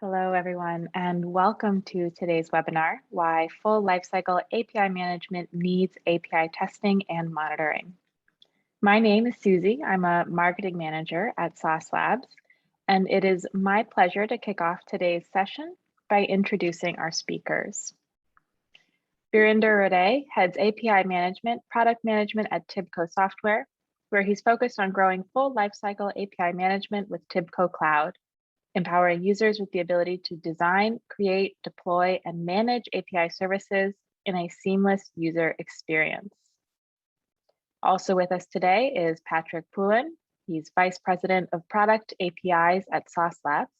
Hello, everyone, and welcome to today's webinar, Why Full Lifecycle API Management Needs API Testing and Monitoring. My name is Susie. I'm a marketing manager at Sauce Labs, and it is my pleasure to kick off today's session by introducing our speakers. Birinder Rode heads API management, product management at TIBCO Software, where he's focused on growing full lifecycle API management with TIBCO Cloud, empowering users with the ability to design, create, deploy, and manage API services in a seamless user experience. Also with us today is Patrick Poulin. He's Vice President of Product APIs at Sauce Labs.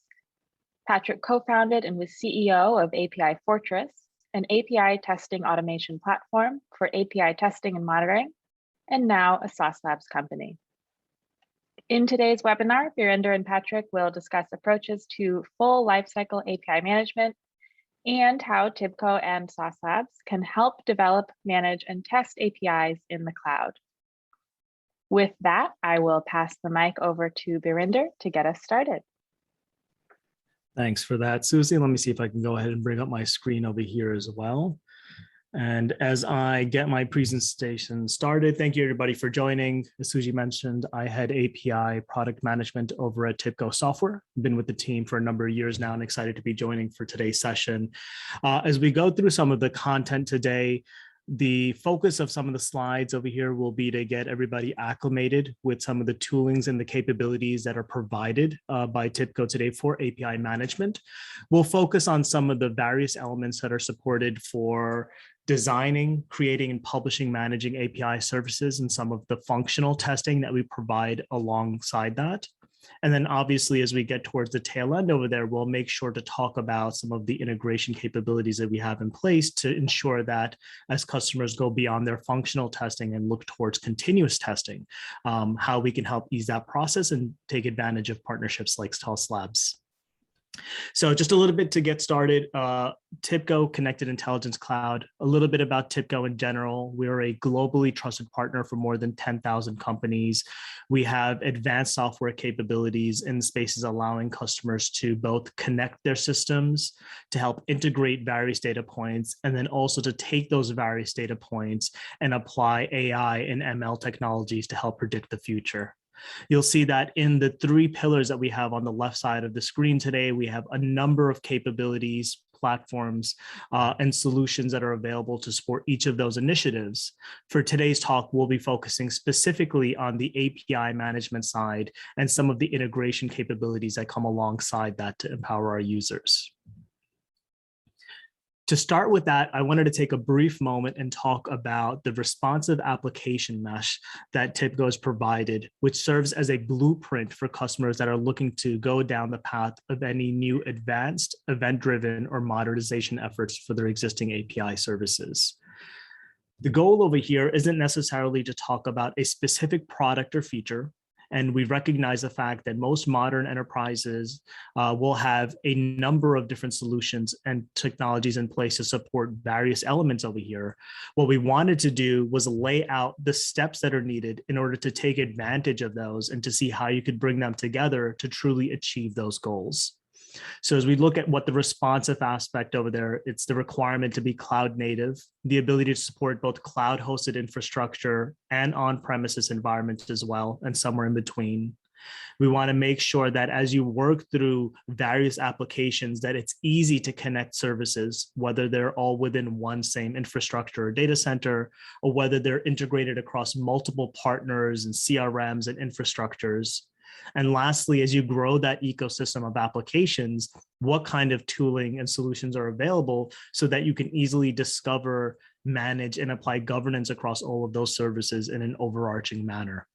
Patrick co-founded and was CEO of API Fortress, an API testing automation platform for API testing and monitoring, and now a Sauce Labs company. In today's webinar, Birinder and Patrick will discuss approaches to full lifecycle API management and how TIBCO and Sauce Labs can help develop, manage, and test APIs in the cloud. With that, I will pass the mic over to Birinder to get us started. Thanks for that, Susie. Let me see if I can go ahead and bring up my screen over here as well. And as I get my presentation started, thank you everybody for joining. As Suji mentioned, I head API product management over at TIBCO Software. I've been with the team for a number of years now and excited to be joining for today's session. As we go through some of the content today, the focus of some of the slides over here will be to get everybody acclimated with some of the toolings and the capabilities that are provided by TIBCO today for API management. We'll focus on some of the various elements that are supported for designing, creating, and publishing, managing API services, and some of the functional testing that we provide alongside that. And then obviously, as we get towards the tail end over there, we'll make sure to talk about some of the integration capabilities that we have in place to ensure that as customers go beyond their functional testing and look towards continuous testing, how we can help ease that process and take advantage of partnerships like Sauce Labs. So just a little bit to get started, TIBCO Connected Intelligence Cloud, a little bit about TIBCO in general. We're a globally trusted partner for more than 10,000 companies. We have advanced software capabilities in spaces allowing customers to both connect their systems, to help integrate various data points, and then also to take those various data points and apply AI and ML technologies to help predict the future. You'll see that in the three pillars that we have on the left side of the screen today, we have a number of capabilities, platforms, and solutions that are available to support each of those initiatives. For today's talk, we'll be focusing specifically on the API management side and some of the integration capabilities that come alongside that to empower our users. To start with that, I wanted to take a brief moment and talk about the responsive application mesh that TIBCO has provided, which serves as a blueprint for customers that are looking to go down the path of any new advanced, event-driven, or modernization efforts for their existing API services. The goal over here isn't necessarily to talk about a specific product or feature, and we recognize the fact that most modern enterprises will have a number of different solutions and technologies in place to support various elements over here. What we wanted to do was lay out the steps that are needed in order to take advantage of those and to see how you could bring them together to truly achieve those goals. So as we look at what the responsive aspect over there, it's the requirement to be cloud native, the ability to support both cloud hosted infrastructure and on-premises environments as well, and somewhere in between. We want to make sure that as you work through various applications, that it's easy to connect services, whether they're all within one same infrastructure or data center, or whether they're integrated across multiple partners and CRMs and infrastructures. And lastly, as you grow that ecosystem of applications, what kind of tooling and solutions are available so that you can easily discover, manage, and apply governance across all of those services in an overarching manner.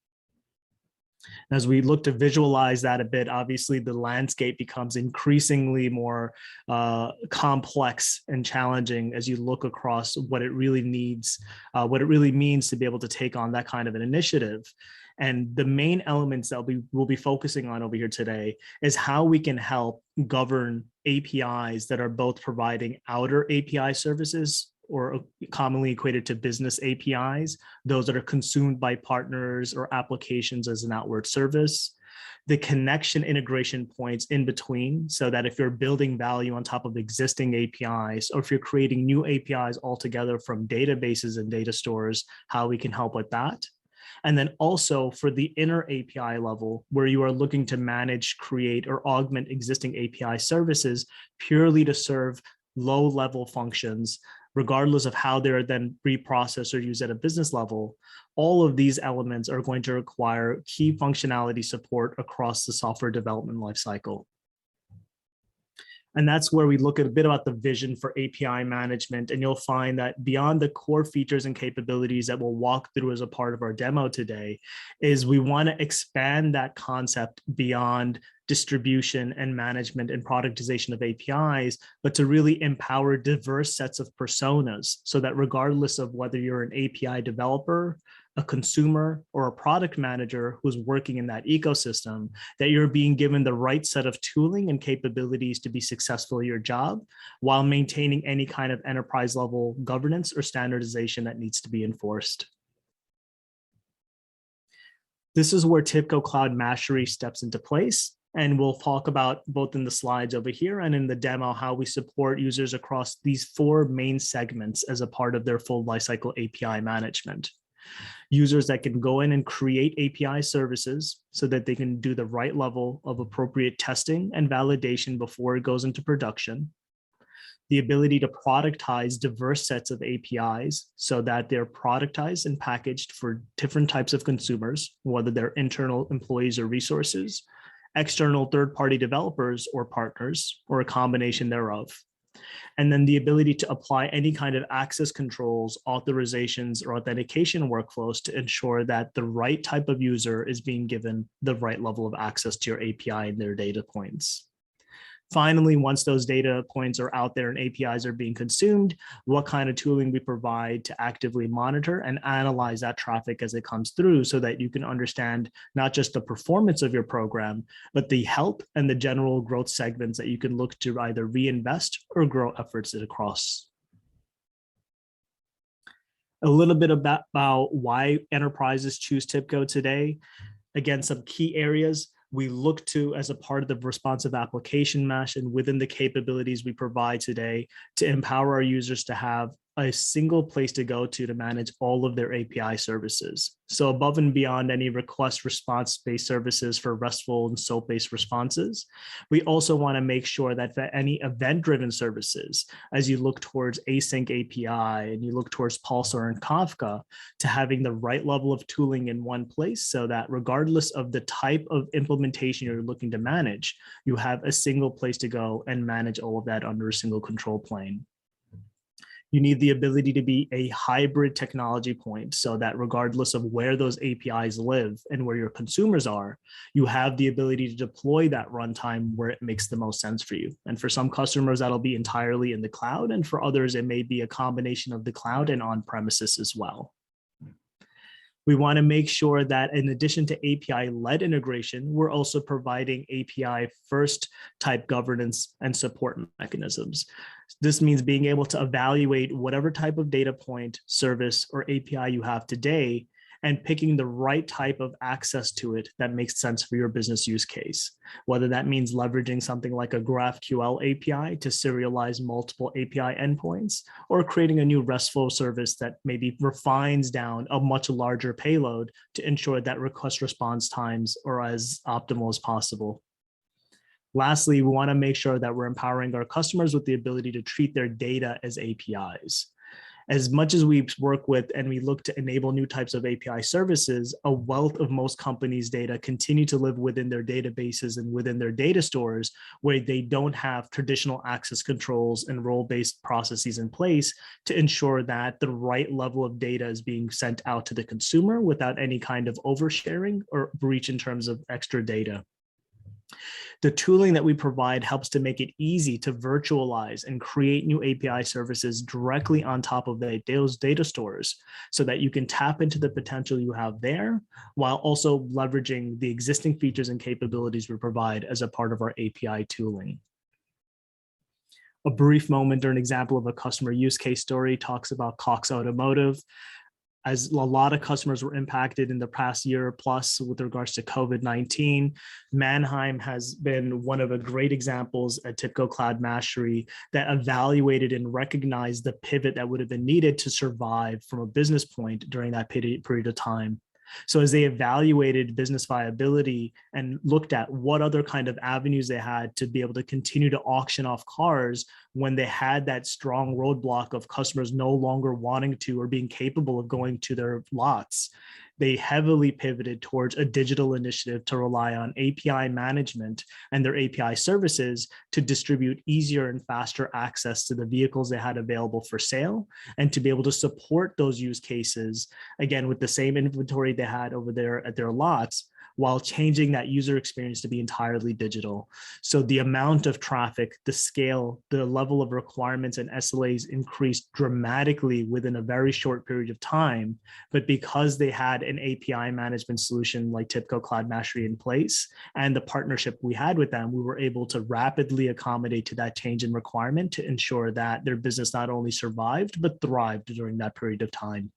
As we look to visualize that a bit, obviously the landscape becomes increasingly more complex and challenging as you look across what it really needs, what it really means to be able to take on that kind of an initiative. And the main elements that we'll be focusing on over here today is how we can help govern APIs that are both providing outer API services, or commonly equated to business APIs, those that are consumed by partners or applications as an outward service, the connection integration points in between, so that if you're building value on top of existing APIs, or if you're creating new APIs altogether from databases and data stores, how we can help with that. And then also for the inner API level, where you are looking to manage, create, or augment existing API services purely to serve low-level functions, regardless of how they're then reprocessed or used at a business level. All of these elements are going to require key functionality support across the software development lifecycle. And that's where we look at a bit about the vision for API management. And you'll find that beyond the core features and capabilities that we'll walk through as a part of our demo today, is we want to expand that concept beyond distribution and management and productization of APIs, but to really empower diverse sets of personas, so that regardless of whether you're an API developer, a consumer, or a product manager who's working in that ecosystem, that you're being given the right set of tooling and capabilities to be successful at your job, while maintaining any kind of enterprise level governance or standardization that needs to be enforced. This is where TIBCO Cloud Mastery steps into place. And we'll talk about both in the slides over here and in the demo how we support users across these 4 main segments as a part of their full lifecycle API management. Users that can go in and create API services so that they can do the right level of appropriate testing and validation before it goes into production. The ability to productize diverse sets of APIs so that they're productized and packaged for different types of consumers, whether they're internal employees or resources, external third-party developers or partners, or a combination thereof. And then the ability to apply any kind of access controls, authorizations, or authentication workflows to ensure that the right type of user is being given the right level of access to your API and their data points. Finally, once those data points are out there and APIs are being consumed, what kind of tooling we provide to actively monitor and analyze that traffic as it comes through, so that you can understand not just the performance of your program, but the health and the general growth segments that you can look to either reinvest or grow efforts across. A little bit about why enterprises choose TIBCO today. Again, some key areas we look to as a part of the responsive application mesh and within the capabilities we provide today to empower our users to have a single place to go to manage all of their API services. So above and beyond any request response-based services for RESTful and SOAP-based responses, we also want to make sure that for any event-driven services, as you look towards async API and you look towards Pulsar and Kafka, to having the right level of tooling in one place, so that regardless of the type of implementation you're looking to manage, you have a single place to go and manage all of that under a single control plane. You need the ability to be a hybrid technology point, so that regardless of where those APIs live and where your consumers are, you have the ability to deploy that runtime where it makes the most sense for you. And for some customers, that'll be entirely in the cloud. And for others, it may be a combination of the cloud and on-premises as well. We want to make sure that in addition to API-led integration, we're also providing API-first type governance and support mechanisms. This means being able to evaluate whatever type of data point, service, or API you have today, and picking the right type of access to it that makes sense for your business use case. Whether that means leveraging something like a GraphQL API to serialize multiple API endpoints, or creating a new RESTful service that maybe refines down a much larger payload to ensure that request response times are as optimal as possible. Lastly, we want to make sure that we're empowering our customers with the ability to treat their data as APIs. As much as we work with and we look to enable new types of API services, a wealth of most companies' data continue to live within their databases and within their data stores, where they don't have traditional access controls and role-based processes in place to ensure that the right level of data is being sent out to the consumer without any kind of oversharing or breach in terms of extra data. The tooling that we provide helps to make it easy to virtualize and create new API services directly on top of those data stores, so that you can tap into the potential you have there, while also leveraging the existing features and capabilities we provide as a part of our API tooling. A brief moment or an example of a customer use case story talks about Cox Automotive. as a lot of customers were impacted in the past year plus with regards to COVID-19. Mannheim has been one of the great examples at TIBCO Cloud Mastery that evaluated and recognized the pivot that would have been needed to survive from a business point during that period of time. So as they evaluated business viability and looked at what other kind of avenues they had to be able to continue to auction off cars when they had that strong roadblock of customers no longer wanting to or being capable of going to their lots, they heavily pivoted towards a digital initiative to rely on API management and their API services to distribute easier and faster access to the vehicles they had available for sale, and to be able to support those use cases, again, with the same inventory they had over there at their lots, while changing that user experience to be entirely digital. So the amount of traffic, the scale, the level of requirements and SLAs increased dramatically within a very short period of time. But because they had an API management solution like TIBCO Cloud Mastery in place and the partnership we had with them, we were able to rapidly accommodate to that change in requirement to ensure that their business not only survived, but thrived during that period of time.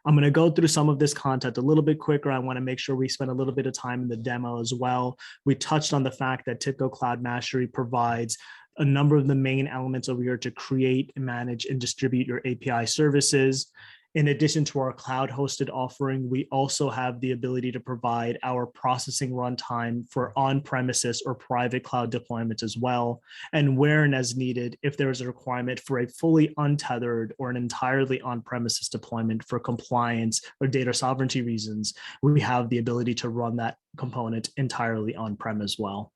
I'm going to go through some of this content a little bit quicker. I want to make sure we spend a little bit of time in the demo as well. We touched on the fact that TIBCO Cloud Mastery provides a number of the main elements over here to create, manage, and distribute your API services. In addition to our cloud hosted offering, we also have the ability to provide our processing runtime for on-premises or private cloud deployments as well. And where and as needed, if there is a requirement for a fully untethered or an entirely on-premises deployment for compliance or data sovereignty reasons, we have the ability to run that component entirely on-prem as well.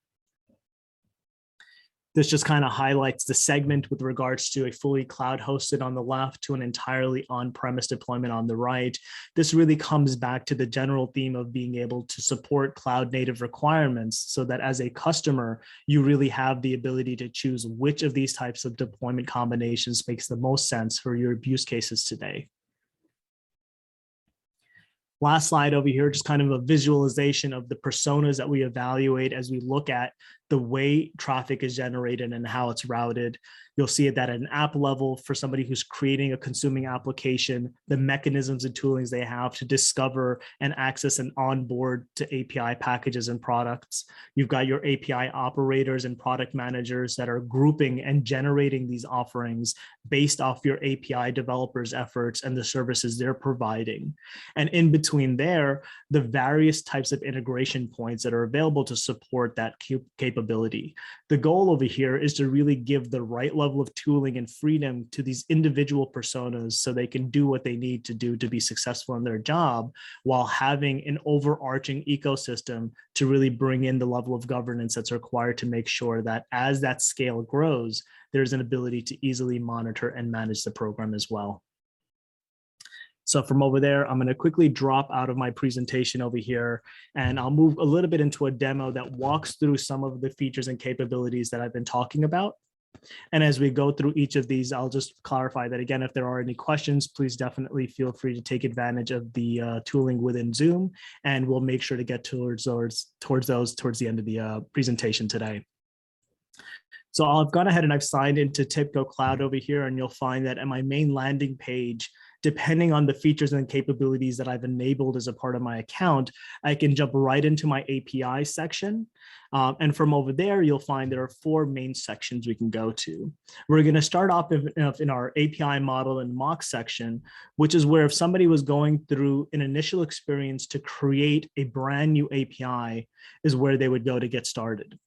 This just kind of highlights the segment with regards to a fully cloud hosted on the left to an entirely on-premise deployment on the right. This really comes back to the general theme of being able to support cloud native requirements so that as a customer, you really have the ability to choose which of these types of deployment combinations makes the most sense for your use cases today. Last slide over here, just kind of a visualization of the personas that we evaluate as we look at the way traffic is generated and how it's routed. You'll see it that at an app level for somebody who's creating a consuming application, the mechanisms and toolings they have to discover and access and onboard to API packages and products. You've got your API operators and product managers that are grouping and generating these offerings based off your API developers' efforts and the services they're providing. And in between there, the various types of integration points that are available to support that capability. The goal over here is to really give the right level of tooling and freedom to these individual personas so they can do what they need to do to be successful in their job, while having an overarching ecosystem to really bring in the level of governance that's required to make sure that as that scale grows, there's an ability to easily monitor and manage the program as well. So from over there, I'm going to quickly drop out of my presentation over here, and I'll move a little bit into a demo that walks through some of the features and capabilities that I've been talking about. And as we go through each of these, I'll just clarify that, again, if there are any questions, please definitely feel free to take advantage of the tooling within Zoom, and we'll make sure to get towards those towards the end of the presentation today. So I've gone ahead and I've signed into TIBCO Cloud over here, and you'll find that at my main landing page, depending on the features and capabilities that I've enabled as a part of my account, I can jump right into my API section. And from over there, you'll find there are 4 main sections we can go to. We're going to start off in our API model and mock section, which is where if somebody was going through an initial experience to create a brand new API, is where they would go to get started.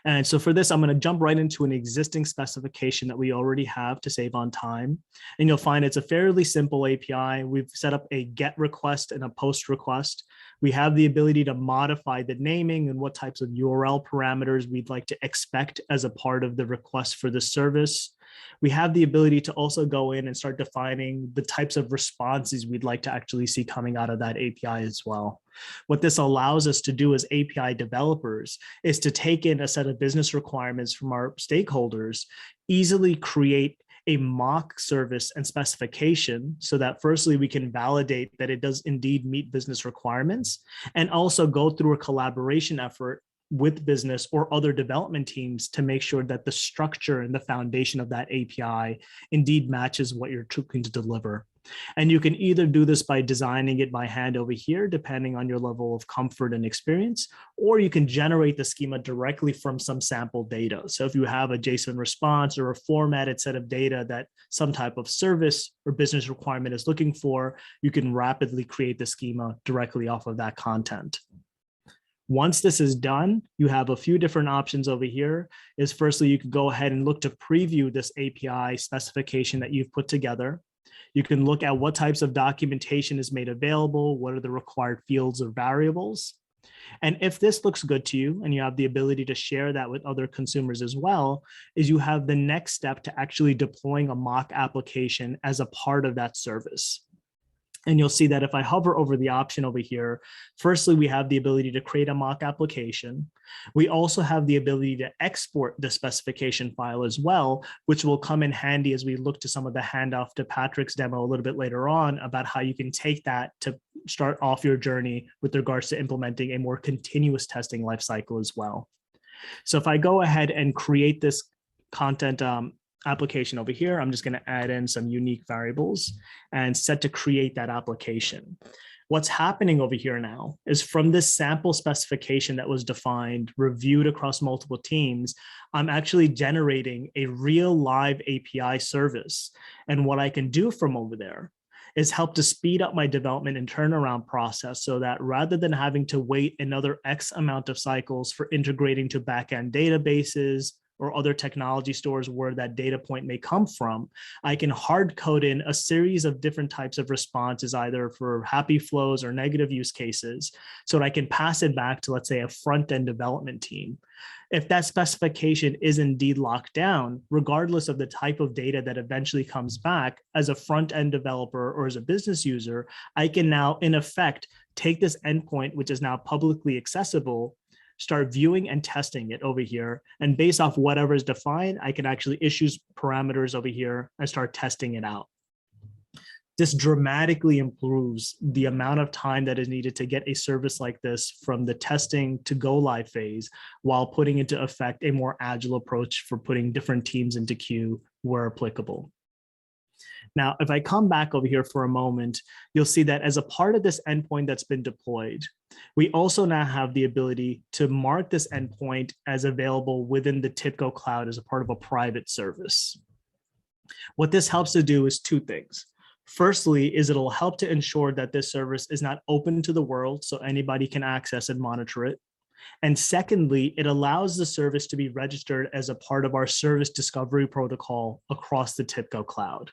And so for this, I'm going to jump right into an existing specification that we already have to save on time. And you'll find it's a fairly simple API. We've set up a GET request and a POST request. We have the ability to modify the naming and what types of URL parameters we'd like to expect as a part of the request for the service. We have the ability to also go in and start defining the types of responses we'd like to actually see coming out of that API as well. What this allows us to do as API developers is to take in a set of business requirements from our stakeholders, easily create a mock service and specification so that firstly, we can validate that it does indeed meet business requirements, and also go through a collaboration effort with business or other development teams to make sure that the structure and the foundation of that API indeed matches what you're looking to deliver. And you can either do this by designing it by hand over here, depending on your level of comfort and experience, or you can generate the schema directly from some sample data. So if you have a JSON response or a formatted set of data that some type of service or business requirement is looking for, you can rapidly create the schema directly off of that content. Once this is done, you have a few different options over here. Is firstly, you can go ahead and look to preview this API specification that you've put together. You can look at what types of documentation is made available, what are the required fields or variables. And if this looks good to you and you have the ability to share that with other consumers as well, is you have the next step to actually deploying a mock application as a part of that service. And you'll see that if I hover over the option over here, firstly, we have the ability to create a mock application. We also have the ability to export the specification file as well, which will come in handy as we look to some of the handoff to Patrick's demo a little bit later on about how you can take that to start off your journey with regards to implementing a more continuous testing lifecycle as well. So if I go ahead and create this content application over here, I'm just going to add in some unique variables and set to create that application. What's happening over here now is from this sample specification that was defined, reviewed across multiple teams, I'm actually generating a real live API service. And what I can do from over there is help to speed up my development and turnaround process so that rather than having to wait another X amount of cycles for integrating to backend databases or other technology stores where that data point may come from, I can hard code in a series of different types of responses, either for happy flows or negative use cases, so that I can pass it back to, let's say, a front-end development team. If that specification is indeed locked down, regardless of the type of data that eventually comes back, as a front-end developer or as a business user, I can now, in effect, take this endpoint, which is now publicly accessible, start viewing and testing it over here. And based off whatever is defined, I can actually issue parameters over here and start testing it out. This dramatically improves the amount of time that is needed to get a service like this from the testing to go live phase, while putting into effect a more agile approach for putting different teams into queue where applicable. Now, if I come back over here for a moment, you'll see that as a part of this endpoint that's been deployed, we also now have the ability to mark this endpoint as available within the TIBCO cloud as a part of a private service. What this helps to do is two things. Firstly, is it'll help to ensure that this service is not open to the world so anybody can access and monitor it. And secondly, it allows the service to be registered as a part of our service discovery protocol across the TIBCO cloud.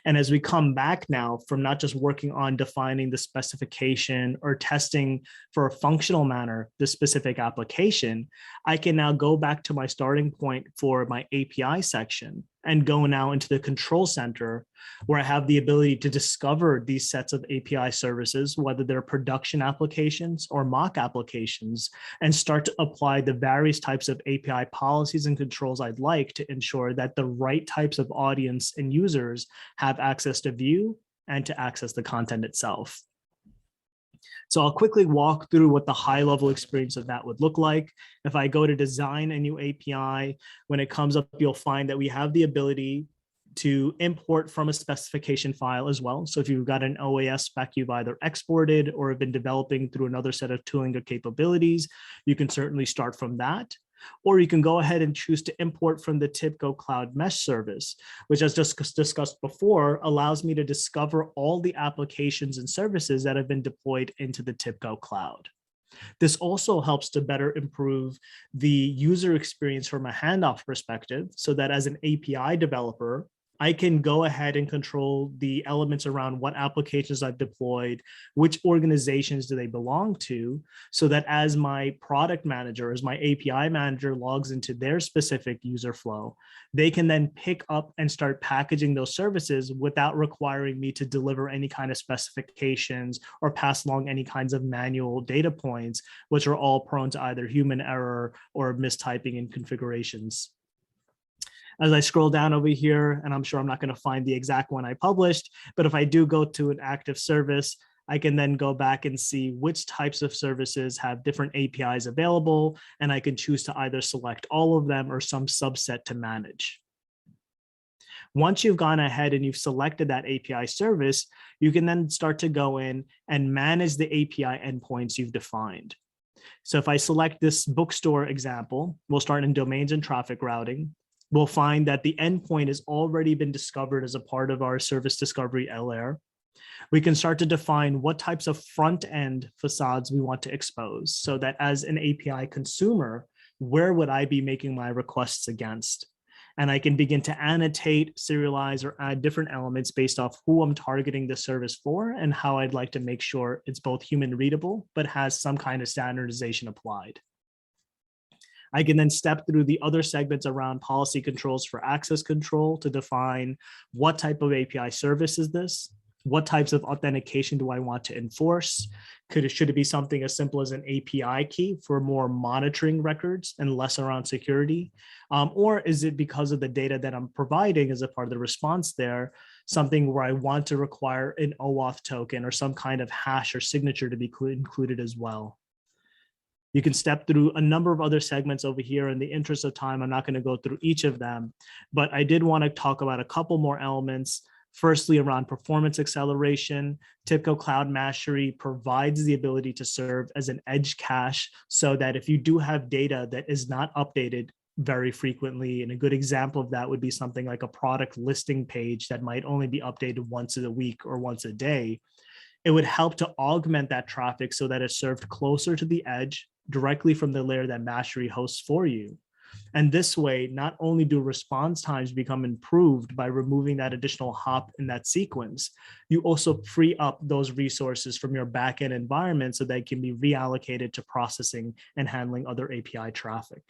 And as we come back now from not just working on defining the specification or testing for a functional manner, the specific application, I can now go back to my starting point for my API section and go now into the control center, where I have the ability to discover these sets of API services, whether they're production applications or mock applications, and start to apply the various types of API policies and controls I'd like to ensure that the right types of audience and users have access to view and to access the content itself. So I'll quickly walk through what the high level experience of that would look like. If I go to design a new API, when it comes up, you'll find that we have the ability to import from a specification file as well. So if you've got an OAS spec you've either exported or have been developing through another set of tooling or capabilities, you can certainly start from that. Or you can go ahead and choose to import from the TIBCO Cloud Mesh service, which, as just discussed before, allows me to discover all the applications and services that have been deployed into the TIBCO Cloud. This also helps to better improve the user experience from a handoff perspective, so that as an API developer, I can go ahead and control the elements around what applications I've deployed, which organizations do they belong to, so that as my product manager, as my API manager logs into their specific user flow, they can then pick up and start packaging those services without requiring me to deliver any kind of specifications or pass along any kinds of manual data points, which are all prone to either human error or mistyping in configurations. As I scroll down over here, and I'm sure I'm not going to find the exact one I published, but if I do go to an active service, I can then go back and see which types of services have different APIs available, and I can choose to either select all of them or some subset to manage. Once you've gone ahead and you've selected that API service, you can then start to go in and manage the API endpoints you've defined. So if I select this bookstore example, we'll start in domains and traffic routing. We'll find that the endpoint has already been discovered as a part of our service discovery layer. We can start to define what types of front end facades we want to expose so that as an API consumer, where would I be making my requests against? And I can begin to annotate, serialize, or add different elements based off who I'm targeting the service for and how I'd like to make sure it's both human readable, but has some kind of standardization applied. I can then step through the other segments around policy controls for access control to define what type of API service is this? What types of authentication do I want to enforce? Should it be something as simple as an API key for more monitoring records and less around security? Or is it because of the data that I'm providing as a part of the response there, something where I want to require an OAuth token or some kind of hash or signature to be included as well? You can step through a number of other segments over here. In the interest of time, I'm not going to go through each of them, but I did want to talk about a couple more elements. Firstly, around performance acceleration, TIBCO Cloud Mastery provides the ability to serve as an edge cache so that if you do have data that is not updated very frequently, and a good example of that would be something like a product listing page that might only be updated once a week or once a day, it would help to augment that traffic so that it's served closer to the edge directly from the layer that Mastery hosts for you. And this way, not only do response times become improved by removing that additional hop in that sequence, you also free up those resources from your backend environment so they can be reallocated to processing and handling other API traffic.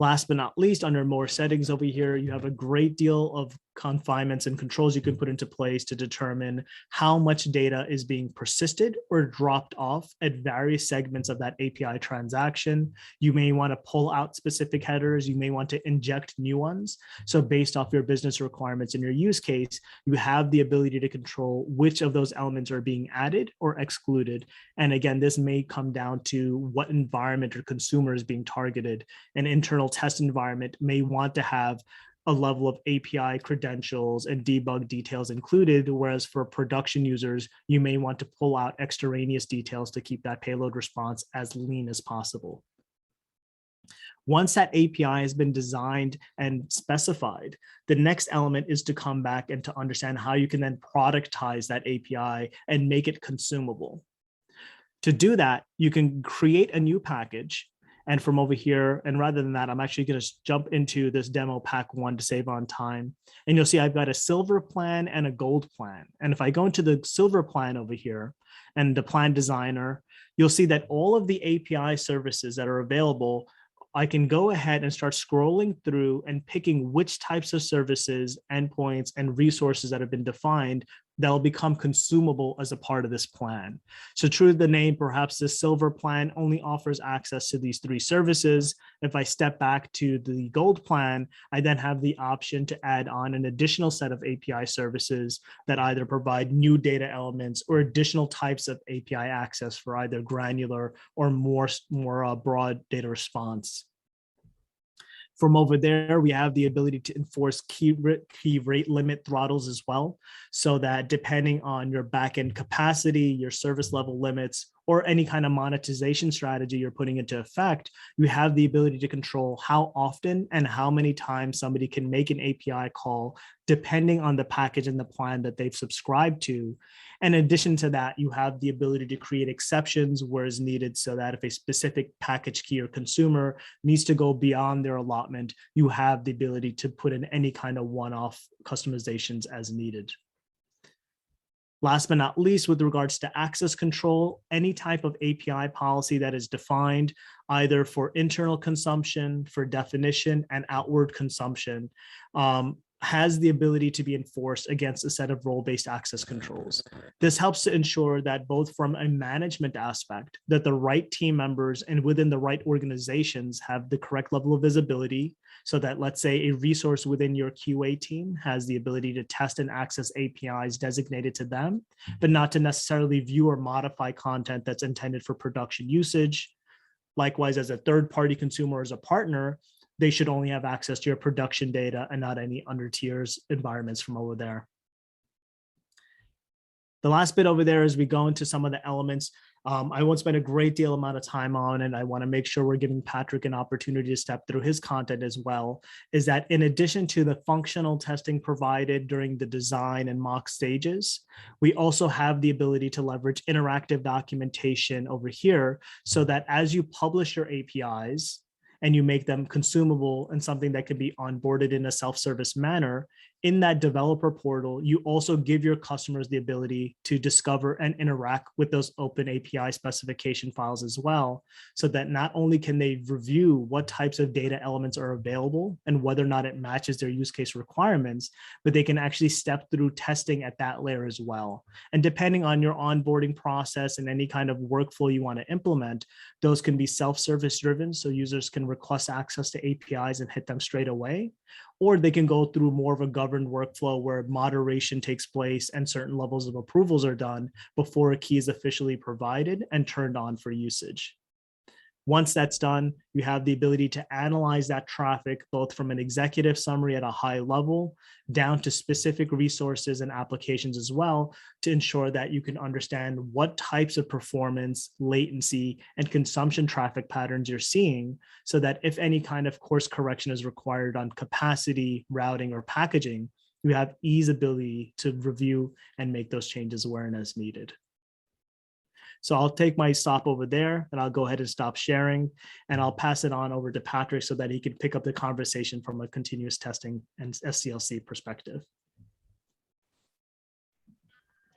Last but not least, under more settings over here, you have a great deal of confinements and controls you can put into place to determine how much data is being persisted or dropped off at various segments of that API transaction. You may want to pull out specific headers. You may want to inject new ones. So based off your business requirements in your use case, you have the ability to control which of those elements are being added or excluded. And again, this may come down to what environment or consumer is being targeted. An internal test environment may want to have a level of API credentials and debug details included, whereas for production users, you may want to pull out extraneous details to keep that payload response as lean as possible. Once that API has been designed and specified, the next element is to come back and to understand how you can then productize that API and make it consumable. To do that, you can create a new package. And from over here, and rather than that, I'm actually going to jump into this demo pack 1 to save on time. And you'll see I've got a silver plan and a gold plan. And if I go into the silver plan over here and the plan designer, you'll see that all of the API services that are available, I can go ahead and start scrolling through and picking which types of services, endpoints, and resources that have been defined that will become consumable as a part of this plan. So true to the name, perhaps the silver plan only offers access to these 3 services. If I step back to the gold plan, I then have the option to add on an additional set of API services that either provide new data elements or additional types of API access for either granular or more broad data response. From over there, we have the ability to enforce key rate limit throttles as well, so that depending on your backend capacity, your service level limits, or any kind of monetization strategy you're putting into effect, you have the ability to control how often and how many times somebody can make an API call, depending on the package and the plan that they've subscribed to. And in addition to that, you have the ability to create exceptions where is needed, so that if a specific package key or consumer needs to go beyond their allotment, you have the ability to put in any kind of one-off customizations as needed. Last but not least, with regards to access control, any type of API policy that is defined either for internal consumption, for definition, and outward consumption has the ability to be enforced against a set of role-based access controls. This helps to ensure that both from a management aspect, that the right team members and within the right organizations have the correct level of visibility, so that, let's say, a resource within your QA team has the ability to test and access APIs designated to them, but not to necessarily view or modify content that's intended for production usage. Likewise, as a third-party consumer or as a partner, they should only have access to your production data and not any under tiers environments from over there. The last bit over there is we go into some of the elements. I won't spend a great deal amount of time on, and I want to make sure we're giving Patrick an opportunity to step through his content as well, is that in addition to the functional testing provided during the design and mock stages, we also have the ability to leverage interactive documentation over here so that as you publish your APIs, and you make them consumable and something that can be onboarded in a self-service manner, in that developer portal, you also give your customers the ability to discover and interact with those open API specification files as well, so that not only can they review what types of data elements are available and whether or not it matches their use case requirements, but they can actually step through testing at that layer as well. And depending on your onboarding process and any kind of workflow you want to implement, those can be self-service driven, so users can request access to APIs and hit them straight away, or they can go through more of a governed workflow where moderation takes place and certain levels of approvals are done before a key is officially provided and turned on for usage. Once that's done, you have the ability to analyze that traffic, both from an executive summary at a high level down to specific resources and applications as well, to ensure that you can understand what types of performance, latency, and consumption traffic patterns you're seeing, so that if any kind of course correction is required on capacity, routing, or packaging, you have ease ability to review and make those changes where and as needed. So I'll take my stop over there and I'll go ahead and stop sharing, and I'll pass it on over to Patrick so that he can pick up the conversation from a continuous testing and SCLC perspective.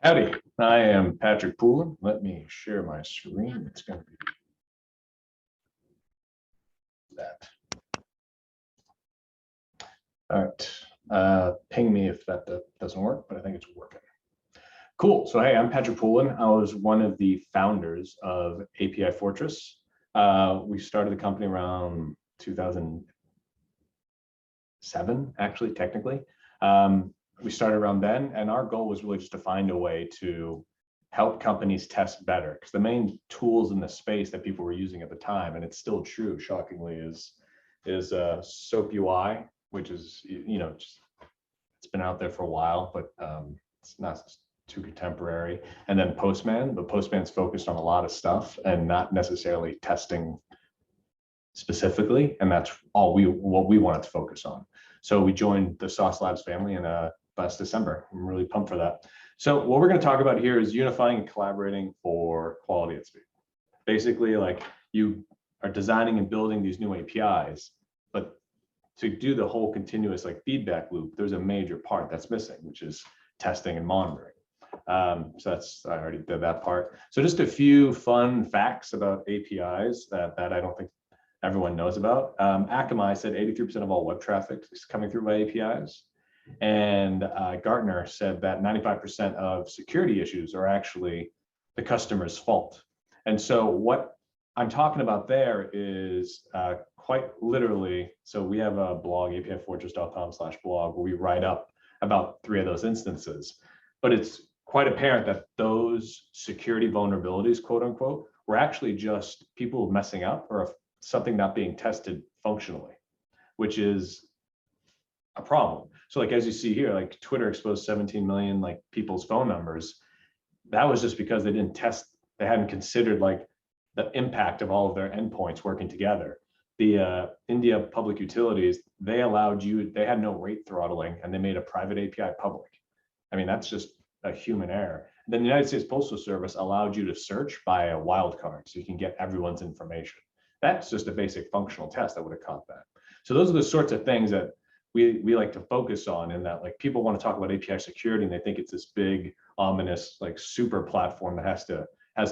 Howdy, I am Patrick Poulin. Let me share my screen. It's going to be that. All right, ping me if that doesn't work, but I think it's working. Cool. So, hey, I'm Patrick Poulin. I was one of the founders of API Fortress. We started the company around 2007, actually, technically. We started around then, and our goal was really just to find a way to help companies test better. Because the main tools in the space that people were using at the time, and it's still true, shockingly, is SOAP UI, which is, it's been out there for a while, but it's not too contemporary, and then Postman, but Postman's focused on a lot of stuff and not necessarily testing specifically, and that's what we wanted to focus on. So we joined the Sauce Labs family in last December. I'm really pumped for that. So what we're going to talk about here is unifying and collaborating for quality at speed. Basically, like, you are designing and building these new APIs, but to do the whole continuous feedback loop, there's a major part that's missing, which is testing and monitoring. So I already did that part. So just a few fun facts about APIs that I don't think everyone knows about. Akamai said 83% of all web traffic is coming through by APIs. And Gartner said that 95% of security issues are actually the customer's fault. And so what I'm talking about there is quite literally, so we have a blog, apifortress.com/blog, where we write up about 3 of those instances. But it's quite apparent that those security vulnerabilities, quote unquote, were actually just people messing up or something not being tested functionally, which is a problem. So as you see here, Twitter exposed 17 million people's phone numbers. That was just because they didn't test, they hadn't considered the impact of all of their endpoints working together. The India public utilities, they had no rate throttling, and they made a private API public. I mean, that's just a human error. And then the United States Postal Service allowed you to search by a wildcard, so you can get everyone's information. That's just a basic functional test that would have caught that. So those are the sorts of things that we like to focus on, in that people want to talk about API security and they think it's this big, ominous, super platform that has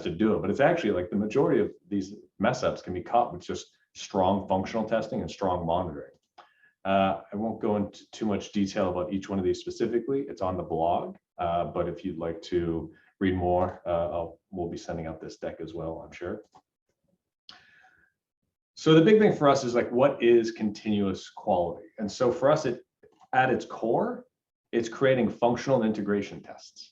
to do it. But it's actually the majority of these mess ups can be caught with just strong functional testing and strong monitoring. I won't go into too much detail about each one of these specifically. It's on the blog, but if you'd like to read more, we'll be sending out this deck as well, I'm sure. So the big thing for us is like, what is continuous quality? And so for us, at its core, it's creating functional integration tests.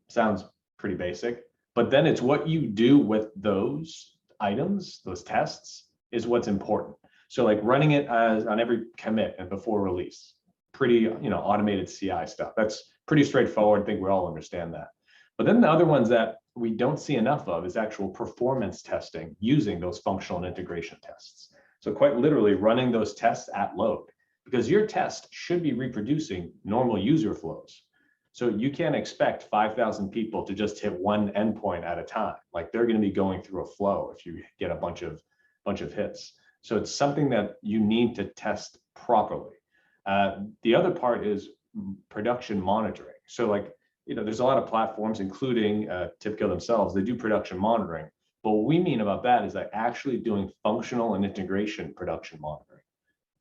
Sounds pretty basic, but then it's what you do with those items, those tests, is what's important. So like running it as on every commit and before release, pretty automated CI stuff. That's pretty straightforward. I think we all understand that. But then the other ones that we don't see enough of is actual performance testing using those functional and integration tests. So quite literally running those tests at load, because your test should be reproducing normal user flows. So you can't expect 5,000 people to just hit one endpoint at a time. Like they're going to be going through a flow if you get a bunch of hits. So it's something that you need to test properly. The other part is production monitoring. So like, there's a lot of platforms, including TIBCO themselves, they do production monitoring. But what we mean about that is like actually doing functional and integration production monitoring,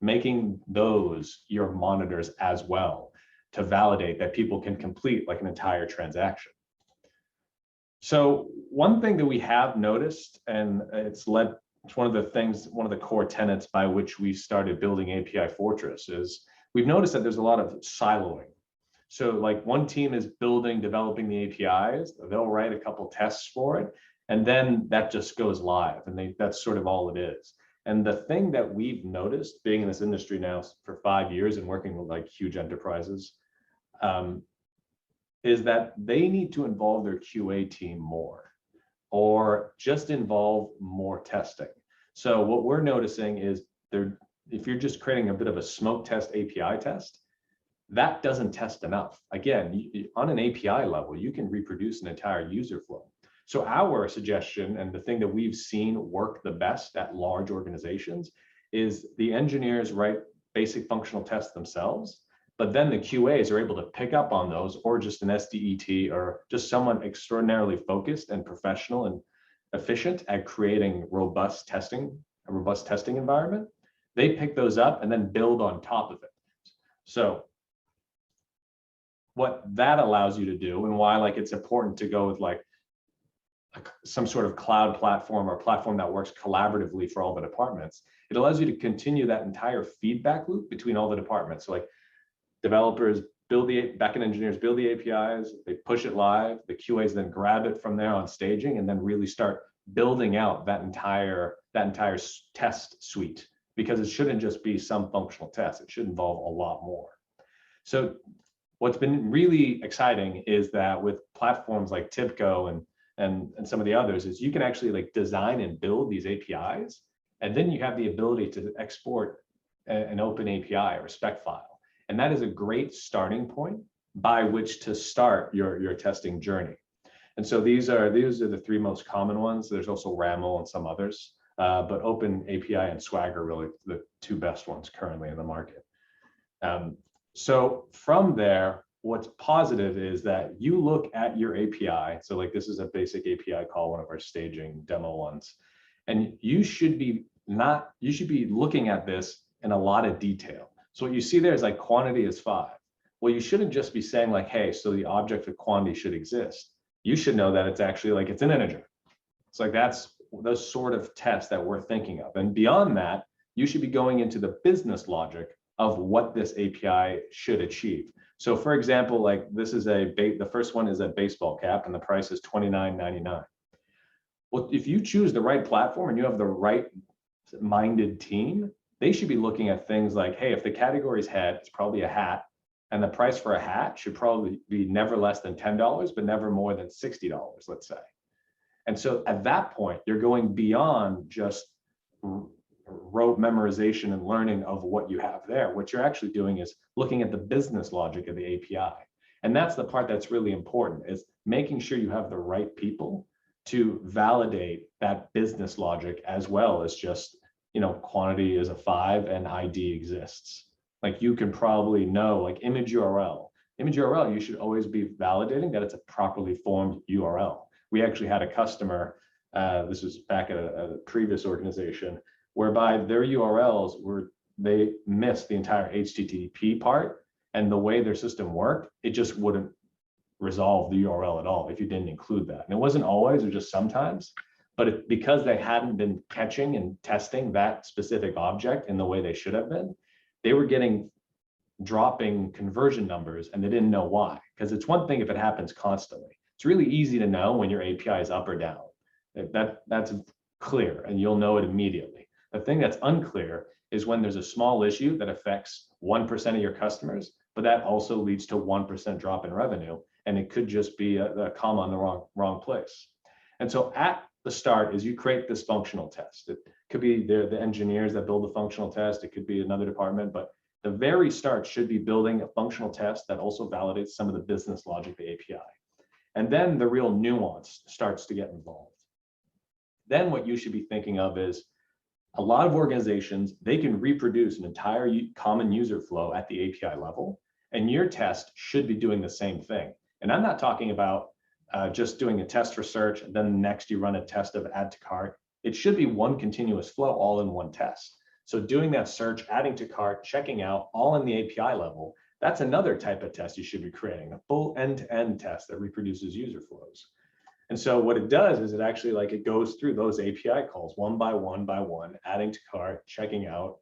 making those your monitors as well to validate that people can complete like an entire transaction. So one thing that we have noticed, and it's one of the core tenets by which we started building API Fortress, is we've noticed that there's a lot of siloing. So like one team is developing the APIs, they'll write a couple tests for it, and then that just goes live, and that's sort of all it is. And the thing that we've noticed being in this industry now for 5 years and working with like huge enterprises, is that they need to involve their QA team more, or just involve more testing. So what we're noticing is if you're just creating a bit of a smoke test API test, that doesn't test enough. Again, on an API level, you can reproduce an entire user flow. So our suggestion, and the thing that we've seen work the best at large organizations, is the engineers write basic functional tests themselves, but then the QAs are able to pick up on those, or just an SDET, or just someone extraordinarily focused and professional and efficient at creating a robust testing environment. They pick those up and then build on top of it. So what that allows you to do, and why like it's important to go with like some sort of cloud platform or platform that works collaboratively for all the departments, it allows you to continue that entire feedback loop between all the departments. So like developers backend engineers build the APIs, they push it live, the QAs then grab it from there on staging, and then really start building out that entire test suite, because it shouldn't just be some functional test, it should involve a lot more. So what's been really exciting is that with platforms like TIBCO and some of the others, is you can actually like design and build these APIs, and then you have the ability to export an open API or a spec file. And that is a great starting point by which to start your testing journey. And so these are the three most common ones. There's also RAML and some others, but Open API and Swagger are really the two best ones currently in the market. So from there, what's positive is that you look at your API. So like this is a basic API call, one of our staging demo ones, and you should be looking at this in a lot of detail. So what you see there is like quantity is 5. Well, you shouldn't just be saying like, hey, so the object of quantity should exist. You should know that it's actually like it's an integer. It's like that's those sort of tests that we're thinking of. And beyond that, you should be going into the business logic of what this API should achieve. So for example, like this is the first one is a baseball cap and the price is $29.99. Well, if you choose the right platform and you have the right minded team, they should be looking at things like, hey, if the category is head, it's probably a hat, and the price for a hat should probably be never less than $10, but never more than $60, let's say. And so at that point, you're going beyond just rote memorization and learning of what you have there. What you're actually doing is looking at the business logic of the API. And that's the part that's really important, is making sure you have the right people to validate that business logic, as well as just, quantity is a 5 and ID exists. Like you can probably know, like image URL, you should always be validating that it's a properly formed URL. We actually had a customer, this was back at a previous organization, whereby their URLs were they missed the entire HTTP part, and the way their system worked, it just wouldn't resolve the URL at all if you didn't include that. And it wasn't always, or just sometimes, but because they hadn't been catching and testing that specific object in the way they should have been, they were getting dropping conversion numbers, and they didn't know why. Because it's one thing if it happens constantly. It's really easy to know when your API is up or down. That's clear, and you'll know it immediately. The thing that's unclear is when there's a small issue that affects 1% of your customers, but that also leads to 1% drop in revenue, and it could just be a comma in the wrong place. And so at the start is you create this functional test. It could be the engineers that build the functional test. It could be another department, but the very start should be building a functional test that also validates some of the business logic, the API. And then the real nuance starts to get involved. Then what you should be thinking of is a lot of organizations, they can reproduce an entire common user flow at the API level, and your test should be doing the same thing. And I'm not talking about just doing a test for search, and then next you run a test of add to cart. It should be one continuous flow all in one test. So doing that search, adding to cart, checking out, all in the API level, that's another type of test you should be creating, a full end-to-end test that reproduces user flows. And so what it does is it actually it goes through those API calls one by one, adding to cart, checking out.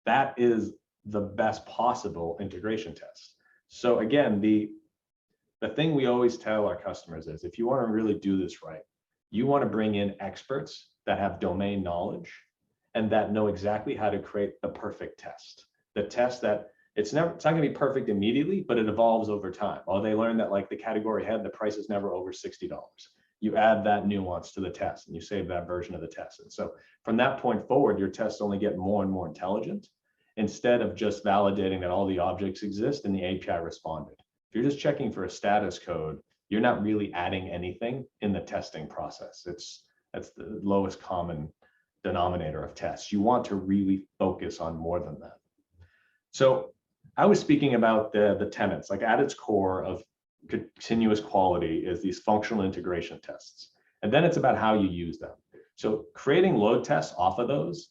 That is the best possible integration test. So again, the thing we always tell our customers is if you want to really do this right, you want to bring in experts that have domain knowledge and that know exactly how to create the perfect test. The test that it's not going to be perfect immediately, but it evolves over time. Or they learn that the category head, the price is never over $60. You add that nuance to the test and you save that version of the test. And so from that point forward, your tests only get more and more intelligent instead of just validating that all the objects exist and the API responded. If you're just checking for a status code, you're not really adding anything in the testing process. That's the lowest common denominator of tests. You want to really focus on more than that. So I was speaking about the tenets, at its core of continuous quality is these functional integration tests. And then it's about how you use them. So creating load tests off of those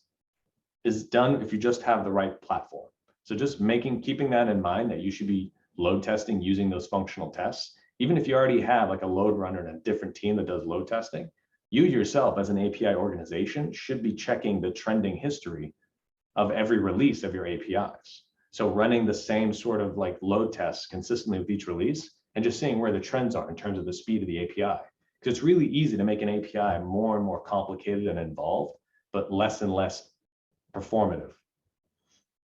is done if you just have the right platform. So just keeping that in mind that you should be load testing using those functional tests. Even if you already have a load runner and a different team that does load testing, you yourself as an API organization should be checking the trending history of every release of your APIs. So running the same sort of load tests consistently with each release and just seeing where the trends are in terms of the speed of the API. Because it's really easy to make an API more and more complicated and involved, but less and less performative.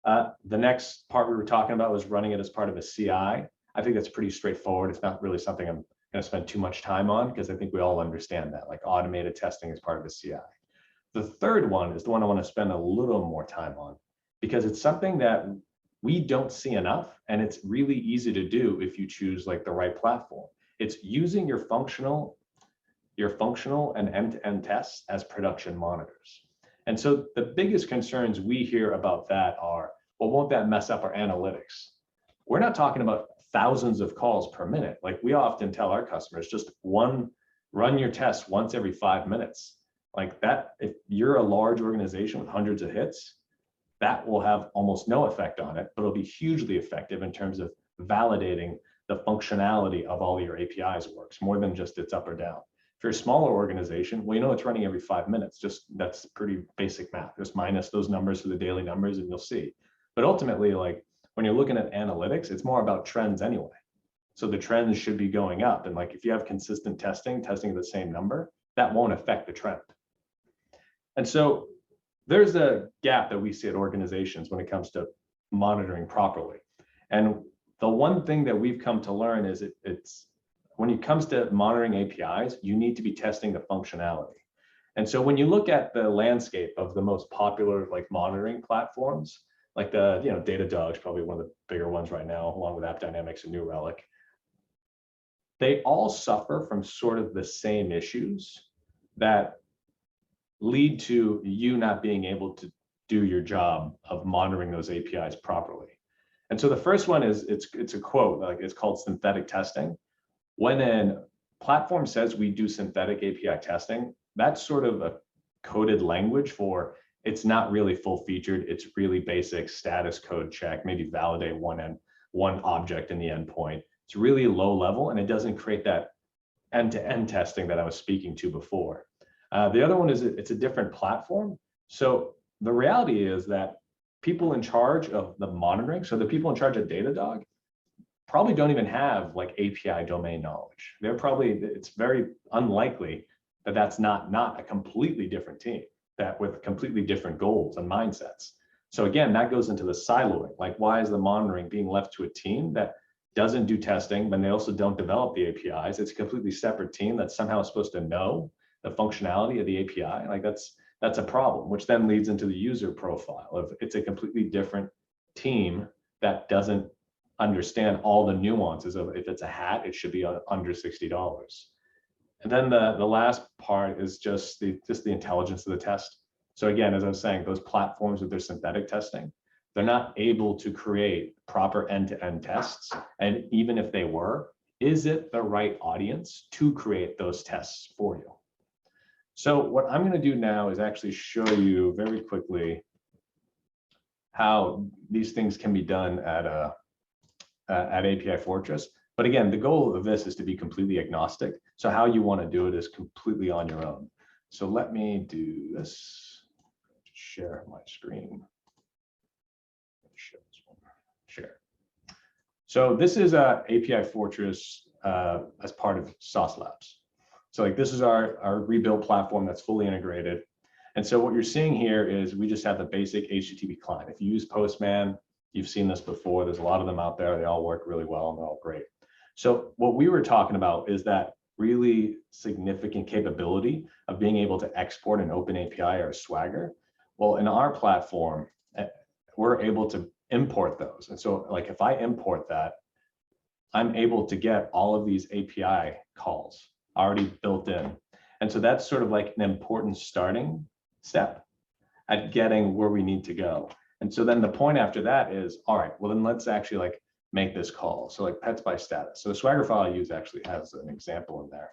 The next part we were talking about was running it as part of a CI. I think that's pretty straightforward. It's not really something I'm going to spend too much time on because I think we all understand that, automated testing is part of a CI. The third one is the one I want to spend a little more time on because it's something that we don't see enough, and it's really easy to do if you choose the right platform. It's using your functional and end-to-end tests as production monitors. And so the biggest concerns we hear about that are, well, won't that mess up our analytics? We're not talking about thousands of calls per minute. We often tell our customers, just run your tests once every 5 minutes. That, if you're a large organization with hundreds of hits, that will have almost no effect on it, but it'll be hugely effective in terms of validating the functionality of all your APIs works, more than just it's up or down. If you're a smaller organization, well, it's running every 5 minutes. That's pretty basic math. Just minus those numbers for the daily numbers and you'll see. But ultimately, when you're looking at analytics, it's more about trends anyway. So the trends should be going up. And if you have consistent testing at the same number, that won't affect the trend. And so there's a gap that we see at organizations when it comes to monitoring properly. And the one thing that we've come to learn is it's when it comes to monitoring APIs, you need to be testing the functionality. And so when you look at the landscape of the most popular monitoring platforms, the Datadog's probably one of the bigger ones right now, along with AppDynamics and New Relic, they all suffer from sort of the same issues that lead to you not being able to do your job of monitoring those APIs properly. And so the first one is, it's a quote, it's called synthetic testing. When a platform says we do synthetic API testing, that's sort of a coded language for it's not really full featured. It's really basic status code check, maybe validate one object in the endpoint. It's really low level, and it doesn't create that end-to-end testing that I was speaking to before. The other one is it's a different platform. So the reality is that people in charge of the monitoring, so the people in charge of Datadog, probably don't even have like API domain knowledge. It's very unlikely that that's not a completely different team, that with completely different goals and mindsets. So again, that goes into the siloing. Like, why is the monitoring being left to a team that doesn't do testing, but they also don't develop the APIs? It's a completely separate team that's somehow supposed to know the functionality of the API. Like that's a problem, which then leads into the user profile of it's a completely different team that doesn't understand all the nuances of if it's a hat, it should be under $60. And then the last part is just the intelligence of the test. So again, as I was saying, those platforms with their synthetic testing, they're not able to create proper end-to-end tests. And even if they were, is it the right audience to create those tests for you? So what I'm going to do now is actually show you very quickly how these things can be done at API Fortress. But again, the goal of this is to be completely agnostic. So how you want to do it is completely on your own. So let me do this. Share my screen. Share. So this is API Fortress as part of Sauce Labs. So like this is our rebuilt platform that's fully integrated. And so what you're seeing here is we just have the basic HTTP client. If you use Postman, you've seen this before. There's a lot of them out there. They all work really well and they're all great. So what we were talking about is that really significant capability of being able to export an open API or a Swagger. Well, in our platform, we're able to import those. And so like if I import that, I'm able to get all of these API calls already built in. And so that's sort of like an important starting step at getting where we need to go. And so then the point after that is, all right, well then let's actually like make this call. So like pets by status. So the Swagger file I use actually has an example in there,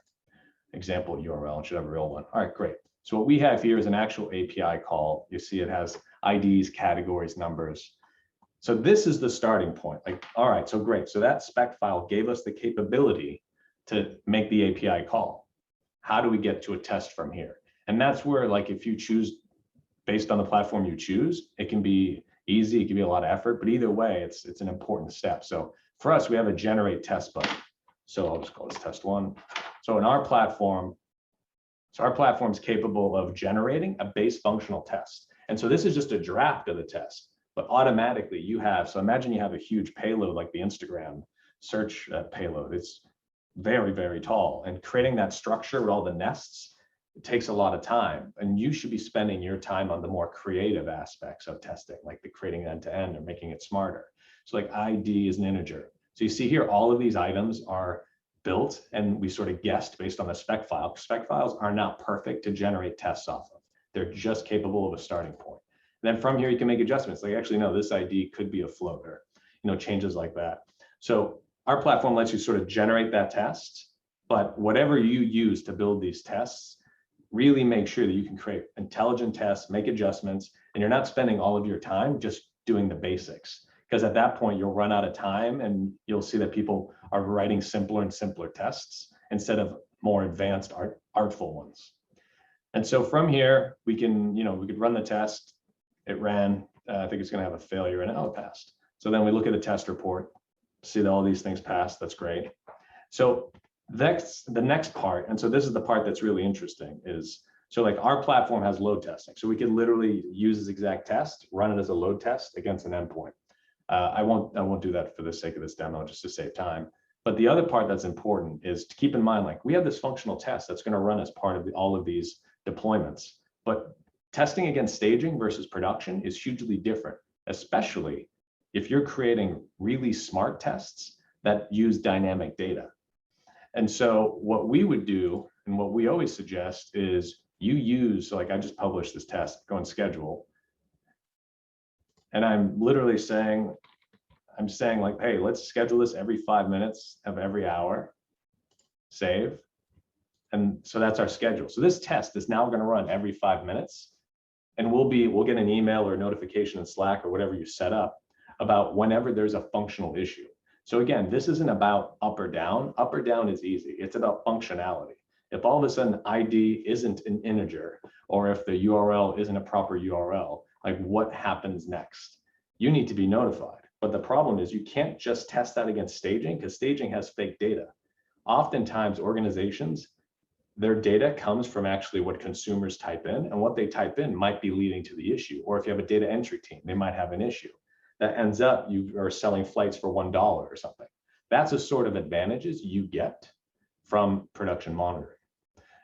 example URL, and should have a real one. All right, great. So what we have here is an actual API call. You see it has IDs, categories, numbers. So this is the starting point. Like, all right, so great. So that spec file gave us the capability to make the API call. How do we get to a test from here? And that's where, like, if you choose based on the platform you choose, it can be easy, it can be a lot of effort, but either way, it's an important step. So for us, we have a generate test button. So I'll just call this test one. So in our platform, our platform is capable of generating a base functional test. And so this is just a draft of the test, but automatically you have, so imagine you have a huge payload like the Instagram search payload. It's very, very tall, and creating that structure with all the nests, it takes a lot of time, and you should be spending your time on the more creative aspects of testing, like the creating end-to-end or making it smarter. So like ID is an integer. So you see here, all of these items are built and we sort of guessed based on the spec file. Spec files are not perfect to generate tests off of. They're just capable of a starting point. And then from here, you can make adjustments. Like, actually, no, this ID could be a float, or, changes like that. So our platform lets you sort of generate that test, but whatever you use to build these tests, really make sure that you can create intelligent tests, make adjustments, and you're not spending all of your time just doing the basics. Because at that point, you'll run out of time and you'll see that people are writing simpler and simpler tests instead of more advanced artful ones. And so from here, we can, we could run the test. It ran, I think it's going to have a failure, and it passed. So then we look at the test report, see that all these things passed. That's great. So that's the next part. And so this is the part that's really interesting is, so like our platform has load testing. So we can literally use this exact test, run it as a load test against an endpoint. I won't do that for the sake of this demo, just to save time. But the other part that's important is to keep in mind, like, we have this functional test that's going to run as part of all of these deployments. But testing against staging versus production is hugely different, especially if you're creating really smart tests that use dynamic data. And so what we would do, and what we always suggest, is you use, so like I just published this test, go and schedule. And I'm literally saying, like, hey, let's schedule this every 5 minutes of every hour, save. And so that's our schedule. So this test is now going to run every 5 minutes. And we'll get an email or a notification in Slack or whatever you set up about whenever there's a functional issue. So again, this isn't about up or down. Up or down is easy. It's about functionality. If all of a sudden ID isn't an integer, or if the URL isn't a proper URL, like what happens next? You need to be notified. But the problem is you can't just test that against staging, because staging has fake data. Oftentimes organizations, their data comes from actually what consumers type in, and what they type in might be leading to the issue. Or if you have a data entry team, they might have an issue that ends up you are selling flights for $1 or something. That's a sort of advantages you get from production monitoring.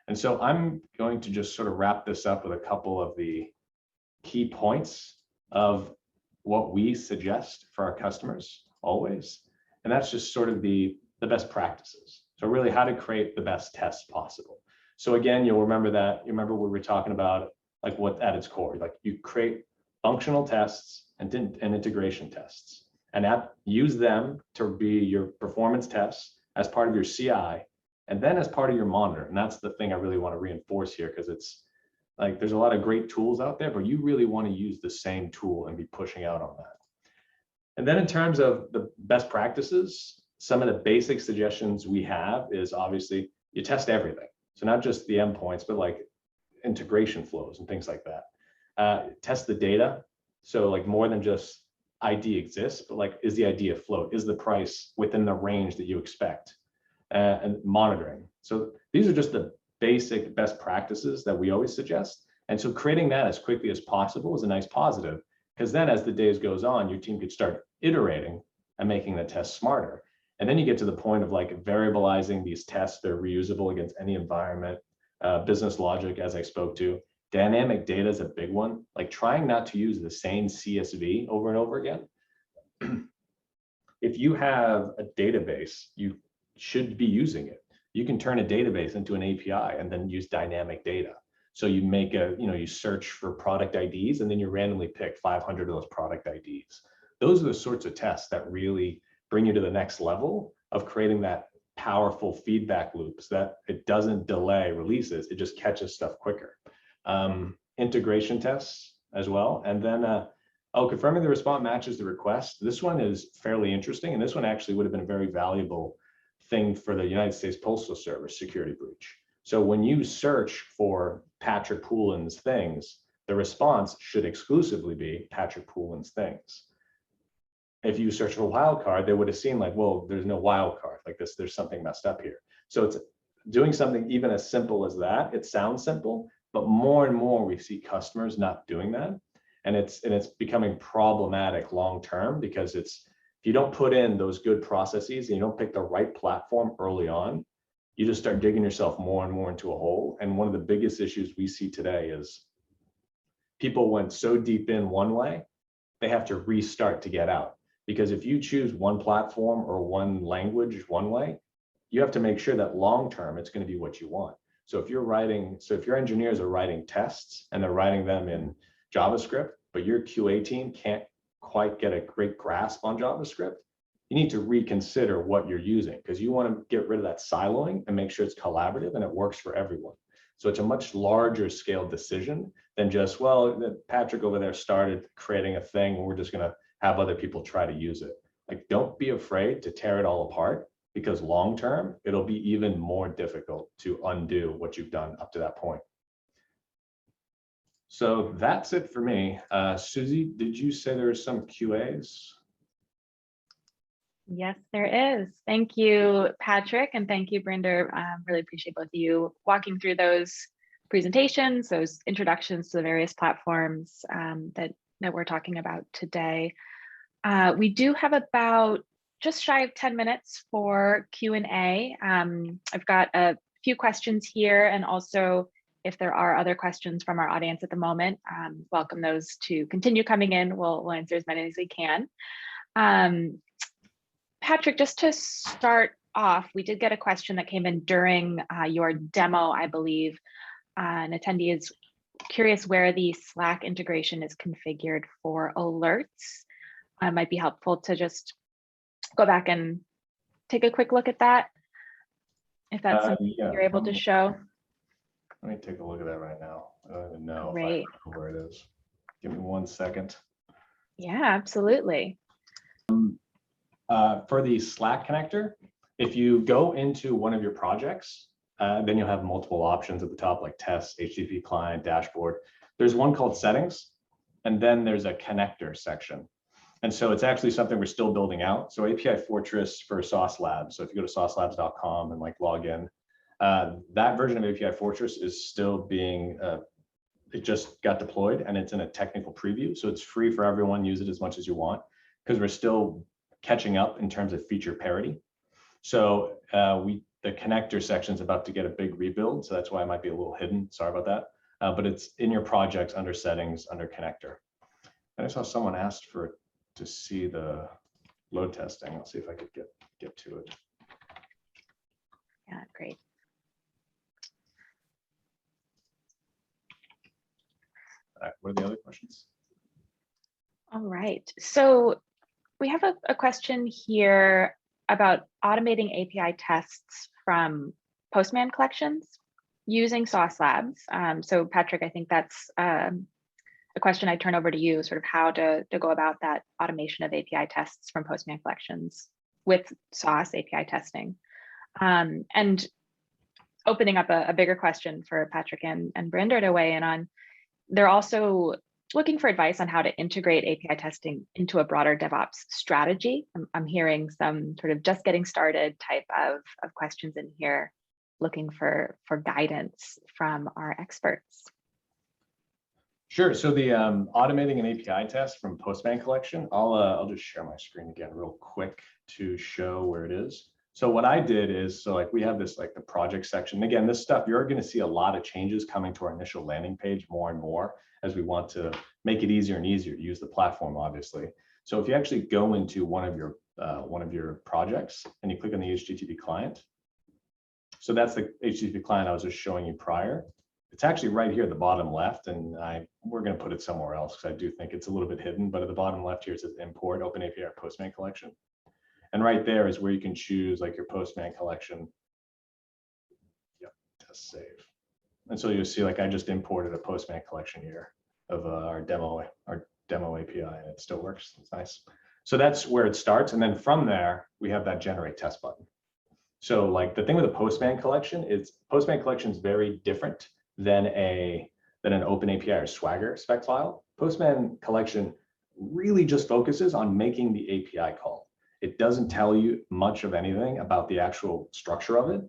And so I'm going to just sort of wrap this up with a couple of the key points of what we suggest for our customers always. And that's just sort of the best practices. So really how to create the best tests possible. So again, you'll remember that, you remember we were talking about like what at its core, like you create functional tests and integration tests, and use them to be your performance tests as part of your CI, and then as part of your monitor. And that's the thing I really want to reinforce here, because it's like there's a lot of great tools out there, but you really want to use the same tool and be pushing out on that. And then in terms of the best practices, some of the basic suggestions we have is obviously you test everything. So not just the endpoints, but like integration flows and things like that. Test the data. So like more than just ID exists, but like, is the ID afloat? Is the price within the range that you expect? And monitoring. So these are just the basic best practices that we always suggest. And so creating that as quickly as possible is a nice positive, because then as the days goes on, your team could start iterating and making the test smarter. And then you get to the point of like variabilizing these tests. They're reusable against any environment. Business logic, as I spoke to. Dynamic data is a big one, like trying not to use the same CSV over and over again. If you have a database, you should be using it. You can turn a database into an API and then use dynamic data. So you make you search for product IDs and then you randomly pick 500 of those product IDs. Those are the sorts of tests that really bring you to the next level of creating that powerful feedback loops that it doesn't delay releases, it just catches stuff quicker. Integration tests as well. And then, confirming the response matches the request. This one is fairly interesting. And this one actually would have been a very valuable thing for the United States Postal Service security breach. So when you search for Patrick Poulin's things, the response should exclusively be Patrick Poulin's things. If you search for wildcard, they would have seen like, well, there's no wildcard like this, there's something messed up here. So it's doing something even as simple as that. It sounds simple, but more and more we see customers not doing that. And it's becoming problematic long-term, because if you don't put in those good processes and you don't pick the right platform early on, you just start digging yourself more and more into a hole. And one of the biggest issues we see today is people went so deep in one way, they have to restart to get out. Because if you choose one platform or one language one way, you have to make sure that long-term it's going to be what you want. So if your engineers are writing tests and they're writing them in JavaScript, but your QA team can't quite get a great grasp on JavaScript, you need to reconsider what you're using, because you want to get rid of that siloing and make sure it's collaborative and it works for everyone. So it's a much larger scale decision than just, well, Patrick over there started creating a thing and we're just going to have other people try to use it. Like, don't be afraid to tear it all apart, because long-term, it'll be even more difficult to undo what you've done up to that point. So that's it for me. Susie, did you say there are some QAs? Yes, there is. Thank you, Patrick, and thank you, Brinder. Really appreciate both of you walking through those presentations, those introductions to the various platforms that we're talking about today. We do have about just shy of 10 minutes for Q&A. I've got a few questions here, and also if there are other questions from our audience at the moment, welcome those to continue coming in. We'll answer as many as we can. Patrick, just to start off, we did get a question that came in during your demo, I believe. An attendee is curious where the Slack integration is configured for alerts. It might be helpful to just go back and take a quick look at that, if that's something you're able to show. Let me take a look at that right now. I don't even know if I Great. know where it is. Give me 1 second. Yeah, absolutely. For the Slack connector, if you go into one of your projects, then you'll have multiple options at the top, like tests, HTTP client, dashboard. There's one called settings, and then there's a connector section. And so it's actually something we're still building out. So API Fortress for Sauce Labs. So if you go to saucelabs.com and log in, that version of API Fortress is still being, it just got deployed and it's in a technical preview. So it's free for everyone. Use it as much as you want because we're still catching up in terms of feature parity. So the connector section is about to get a big rebuild. So that's why it might be a little hidden. Sorry about that. But it's in your projects under settings, under connector. And I saw someone asked to see the load testing. I'll see if I could get to it. Yeah, great. All right, what are the other questions? All right. So we have a question here about automating API tests from Postman collections using Sauce Labs. So Patrick, I think that's a question I turn over to you, sort of how to go about that automation of API tests from Postman collections with Sauce API testing. And opening up a bigger question for Patrick and Brinder to weigh in on, they're also looking for advice on how to integrate API testing into a broader DevOps strategy. I'm hearing some sort of just getting started type of questions in here, looking for guidance from our experts. Sure. So the automating an API test from Postman collection, I'll just share my screen again real quick to show where it is. So what I did is, so we have this the project section. Again, this stuff, you're going to see a lot of changes coming to our initial landing page more and more as we want to make it easier and easier to use the platform, obviously. So if you actually go into one of your projects and you click on the HTTP client, so that's the HTTP client I was just showing you prior. It's actually right here at the bottom left, and we're going to put it somewhere else because I do think it's a little bit hidden, but at the bottom left here it says import OpenAPI Postman collection. And right there is where you can choose your Postman collection. Yep, test save. And so you'll see I just imported a Postman collection here of our demo API, and it still works. It's nice. So that's where it starts. And then from there, we have that generate test button. So the thing with a Postman collection is Postman collection is very different than an OpenAPI or Swagger spec file. Postman collection really just focuses on making the API call. It doesn't tell you much of anything about the actual structure of it.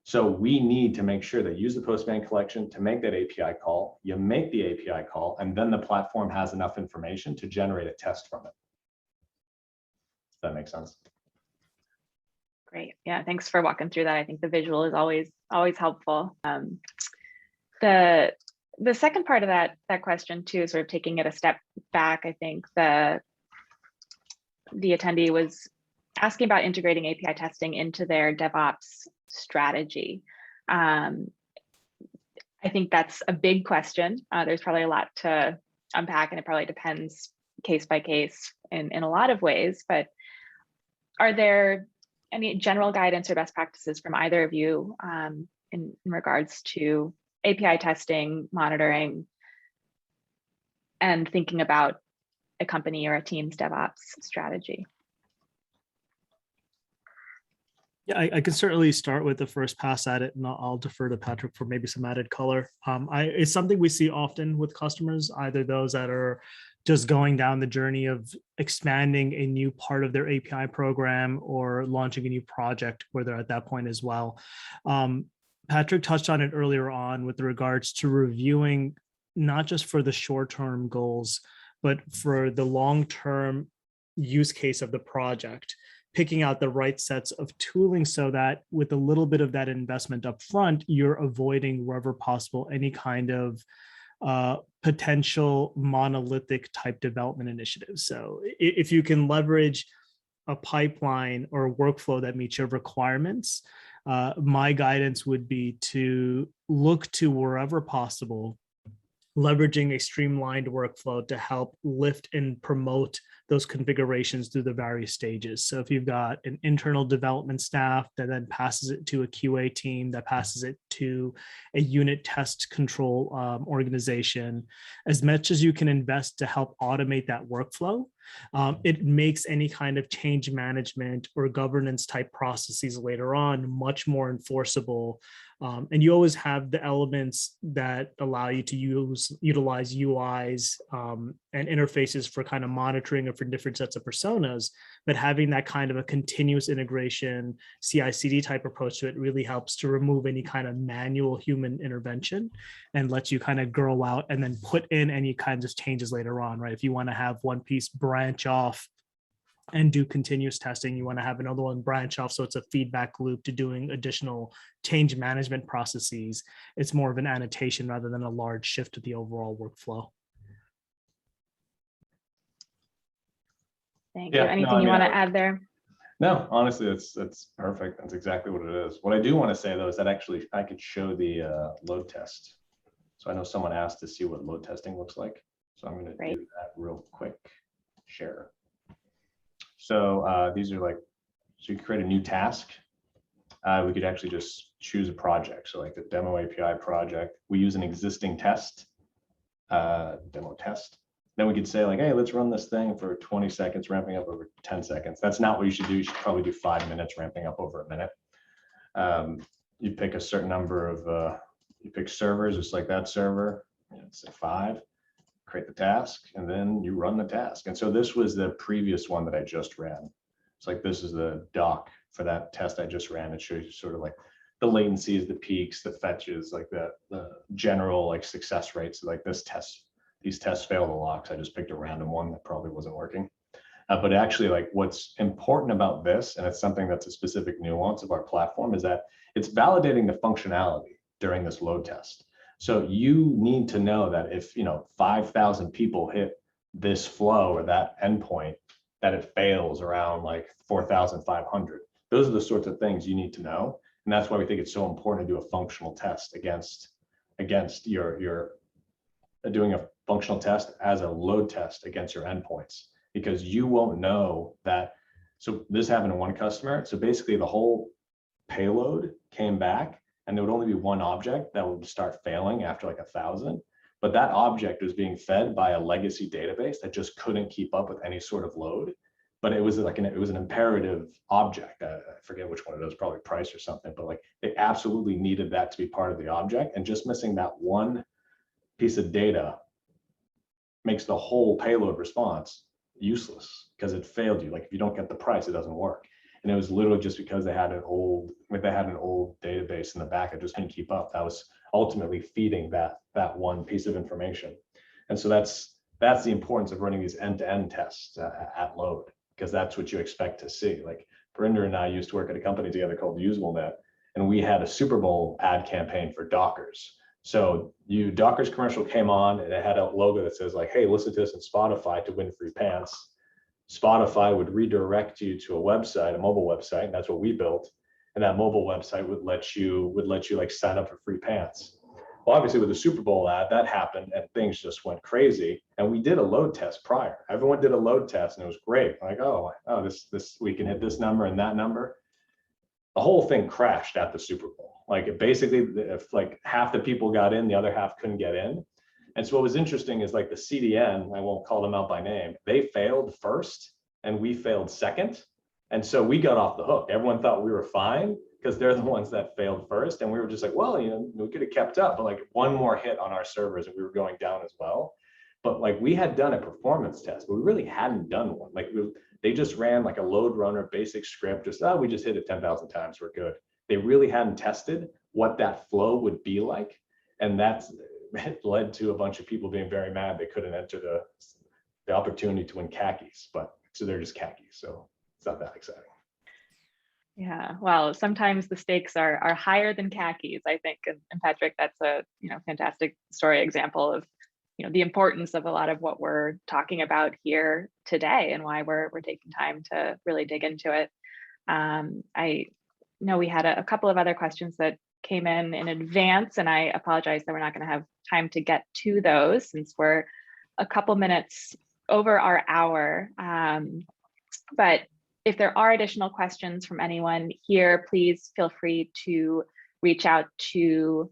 So we need to make sure that you use the Postman collection to make that API call. You make the API call, and then the platform has enough information to generate a test from it. Does that make sense? Great. Yeah, thanks for walking through that. I think the visual is always helpful. The second part of that question too, sort of taking it a step back, I think the attendee was asking about integrating API testing into their DevOps strategy. I think that's a big question. There's probably a lot to unpack, and it probably depends case by case in a lot of ways, but are there any general guidance or best practices from either of you in regards to API testing, monitoring, and thinking about a company or a team's DevOps strategy? Yeah, I can certainly start with the first pass at it, and I'll defer to Patrick for maybe some added color. It's something we see often with customers, either those that are just going down the journey of expanding a new part of their API program or launching a new project where they're at that point as well. Patrick touched on it earlier on with regards to reviewing, not just for the short-term goals, but for the long-term use case of the project, picking out the right sets of tooling so that with a little bit of that investment up front, you're avoiding wherever possible any kind of potential monolithic type development initiatives. So if you can leverage a pipeline or a workflow that meets your requirements, my guidance would be to look to wherever possible leveraging a streamlined workflow to help lift and promote those configurations through the various stages. So if you've got an internal development staff that then passes it to a QA team, that passes it to a unit test control organization, as much as you can invest to help automate that workflow, it makes any kind of change management or governance type processes later on much more enforceable. And you always have the elements that allow you to utilize UIs and interfaces for kind of monitoring or for different sets of personas, but having that kind of a continuous integration CI/CD type approach to it really helps to remove any kind of manual human intervention and lets you kind of grow out and then put in any kinds of changes later on, right? If you want to have one piece branch off and do continuous testing, you want to have another one branch off, so it's a feedback loop to doing additional change management processes. It's more of an annotation rather than a large shift to the overall workflow. Thank you. Anything you want to add there? No, honestly, that's perfect. That's exactly what it is. What I do want to say though is that actually I could show the load test. So I know someone asked to see what load testing looks like. So I'm going to do that real quick. Share. So these are like, so you can create a new task. We could actually just choose a project. So like the demo API project, we use an existing test, demo test. Then we could say like, hey, let's run this thing for 20 seconds, ramping up over 10 seconds. That's not what you should do. You should probably do 5 minutes, ramping up over a minute. You pick a certain number of, you pick servers, just like that server, let's say 5. Create the task, and then you run the task. And so this was the previous one that I just ran. It's like, this is the doc for that test I just ran. It shows you sort of like the latencies, the peaks, the fetches, like the general like success rates. Like this test, these tests failed a lot because I just picked a random one that probably wasn't working. But actually, like what's important about this, and it's something that's a specific nuance of our platform, is that it's validating the functionality during this load test. So you need to know that if 5,000 people hit this flow or that endpoint, that it fails around like 4,500. Those are the sorts of things you need to know, and that's why we think it's so important to do a functional test against your doing a functional test as a load test against your endpoints, because you won't know that. So this happened to one customer. So basically, the whole payload came back, and there would only be one object that would start failing after like 1,000. But that object was being fed by a legacy database that just couldn't keep up with any sort of load. But it was like it was an imperative object. I forget which one it was, probably price or something. But like they absolutely needed that to be part of the object, and just missing that one piece of data makes the whole payload response useless because it failed you. Like if you don't get the price, it doesn't work. And it was literally just because they had an old database in the back that just couldn't keep up. That was ultimately feeding that one piece of information. And so that's the importance of running these end-to-end tests at load, because that's what you expect to see. Like Barinder and I used to work at a company together called UsableNet, and we had a Super Bowl ad campaign for Dockers. So Dockers commercial came on, and it had a logo that says like, hey, listen to this in Spotify to win free pants. Spotify would redirect you to a website, a mobile website, and that's what we built. And that mobile website would let you like sign up for free pants. Well, obviously with the Super Bowl ad, that happened and things just went crazy. And we did a load test prior. Everyone did a load test and it was great. Like, oh, this we can hit this number and that number. The whole thing crashed at the Super Bowl. Like basically, if like half the people got in, the other half couldn't get in. And so what was interesting is like the CDN, I won't call them out by name, they failed first and we failed second. And so we got off the hook. Everyone thought we were fine because they're the ones that failed first. And we were just like, well, we could have kept up, but like one more hit on our servers and we were going down as well. But like we had done a performance test, but we really hadn't done one. Like they just ran like a load runner basic script, just, we just hit it 10,000 times, we're good. They really hadn't tested what that flow would be like. And it led to a bunch of people being very mad they couldn't enter the opportunity to win khakis, but so they're just khakis, so it's not that exciting. Yeah, well, sometimes the stakes are higher than khakis, I think, and Patrick, that's a fantastic story example of the importance of a lot of what we're talking about here today and why we're taking time to really dig into it. I know we had a couple of other questions that came in advance, and I apologize that we're not going to have time to get to those since we're a couple minutes over our hour. But if there are additional questions from anyone here, please feel free to reach out to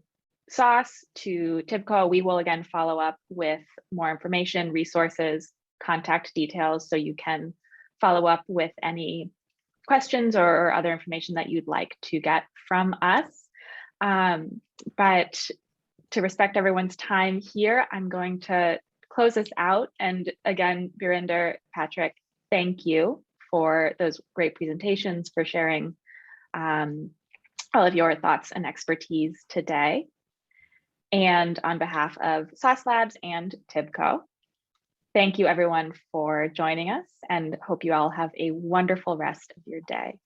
Sauce, to TIBCO. We will again follow up with more information, resources, contact details, so you can follow up with any questions or other information that you'd like to get from us. But to respect everyone's time here, I'm going to close us out. And again, Virender, Patrick, thank you for those great presentations, for sharing all of your thoughts and expertise today. And on behalf of Sauce Labs and TIBCO, thank you everyone for joining us, and hope you all have a wonderful rest of your day.